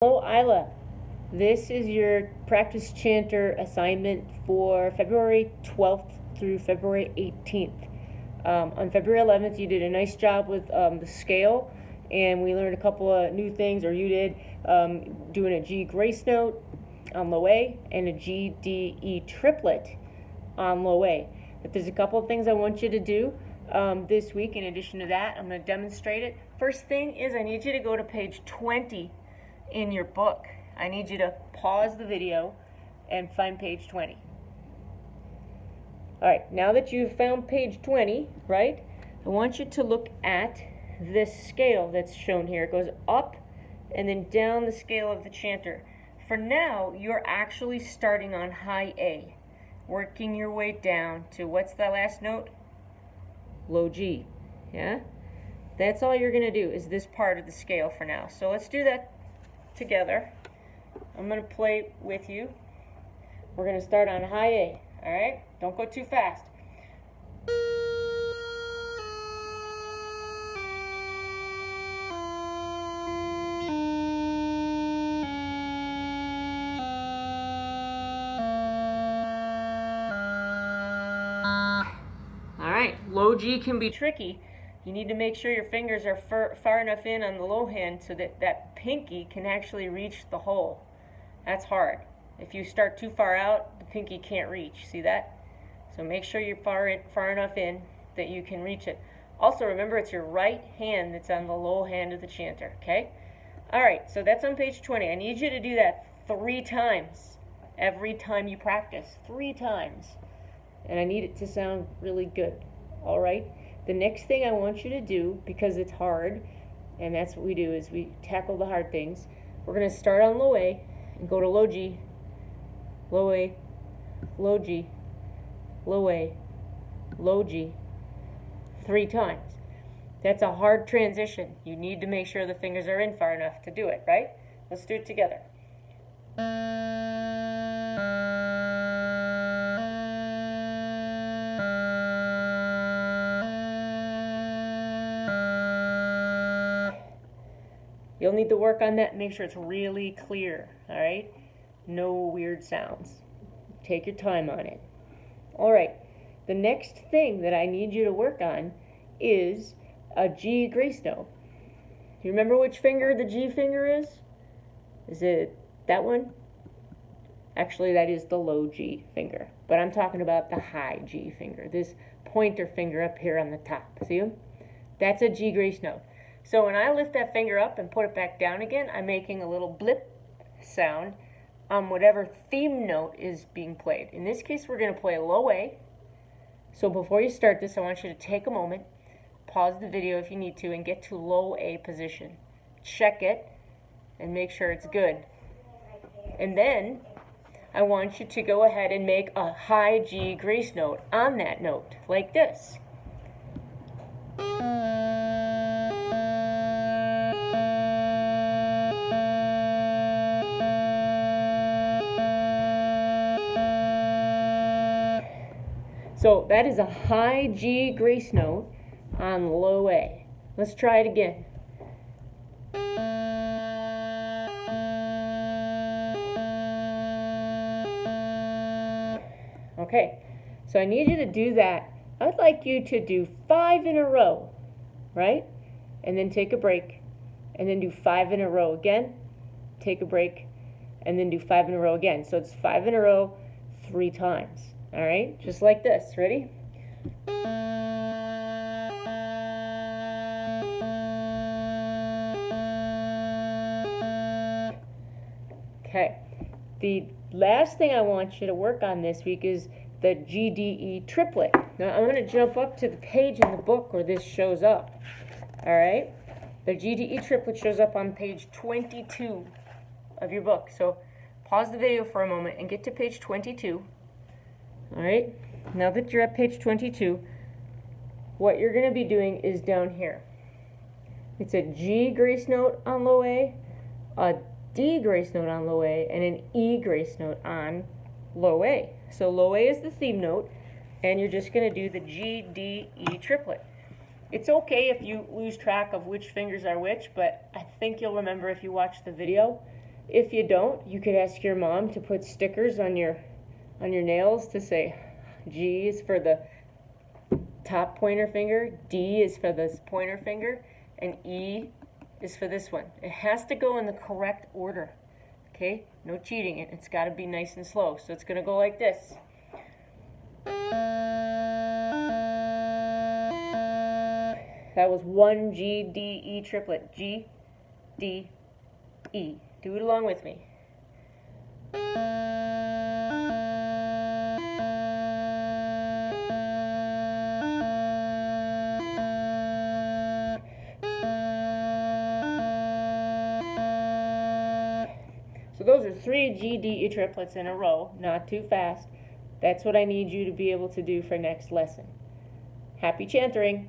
Hello, Isla. This is your practice chanter assignment for February 12th through February 18th. On February 11th, you did a nice job with the scale, and we learned a couple of new things, or you did, doing a G grace note on low A and a G, D, E triplet on low A. But there's a couple of things I want you to do this week. In addition to that, I'm going to demonstrate it. First thing is I need you to go to page 20 in your book. I need you to pause the video and find page 20. Alright, now that you've found page 20, right, I want you to look at this scale that's shown here. It goes up and then down the scale of the chanter. For now, you're actually starting on high A, working your way down to, what's the last note? Low G, yeah? That's all you're going to do is this part of the scale for now. So let's do that together. I'm going to play with you. We're going to start on high A, all right? Don't go too fast. All right, low G can be tricky. You need to make sure your fingers are far enough in on the low hand so that that pinky can actually reach the hole. That's hard. If you start too far out, the pinky can't reach. See that? So make sure you're far enough in that you can reach it. Also, remember it's your right hand that's on the low hand of the chanter, okay? All right, so that's on page 20. I need you to do that 3 times every time you practice. 3 times. And I need it to sound really good. All right? The next thing I want you to do, because it's hard, and that's what we do, is we tackle the hard things. We're going to start on low A and go to low G, low A, low G, low A, low G, 3 times. That's a hard transition. You need to make sure the fingers are in far enough to do it, right? Let's do it together. You'll need to work on that and make sure it's really clear, all right? No weird sounds. Take your time on it. All right, the next thing that I need you to work on is a G grace note. Do you remember which finger the G finger is? Is it that one? Actually, that is the low G finger, but I'm talking about the high G finger, this pointer finger up here on the top. See him? That's a G grace note. So when I lift that finger up and put it back down again, I'm making a little blip sound on whatever theme note is being played. In this case, we're going to play low A. So before you start this, I want you to take a moment, pause the video if you need to, and get to low A position. Check it and make sure it's good. And then I want you to go ahead and make a high G grace note on that note, like this. So that is a high G grace note on low A. Let's try it again. Okay, so I need you to do that. I'd like you to do 5 in a row, right? And then take a break. And then do 5 in a row again. Take a break. And then do 5 in a row again. So it's 5 in a row 3 times. All right, just like this. Ready? Okay. The last thing I want you to work on this week is the GDE triplet. Now I'm going to jump up to the page in the book where this shows up. All right? The GDE triplet shows up on page 22 of your book. So pause the video for a moment and get to page 22. All right, now that you're at page 22, what you're going to be doing is down here. It's a G grace note on low A, a D grace note on low A, and an E grace note on low A. So low A is the theme note, and you're just going to do the G, D, E triplet. It's okay if you lose track of which fingers are which, but I think you'll remember if you watch the video. If you don't, you could ask your mom to put stickers on your nails to say G is for the top pointer finger, D is for this pointer finger, and E is for this one. It has to go in the correct order. Okay? No cheating it. It's got to be nice and slow. So it's going to go like this. That was one G, D, E triplet. G, D, E. Do it along with me. So those are 3 G, D, E triplets in a row, not too fast. That's what I need you to be able to do for next lesson. Happy chantering!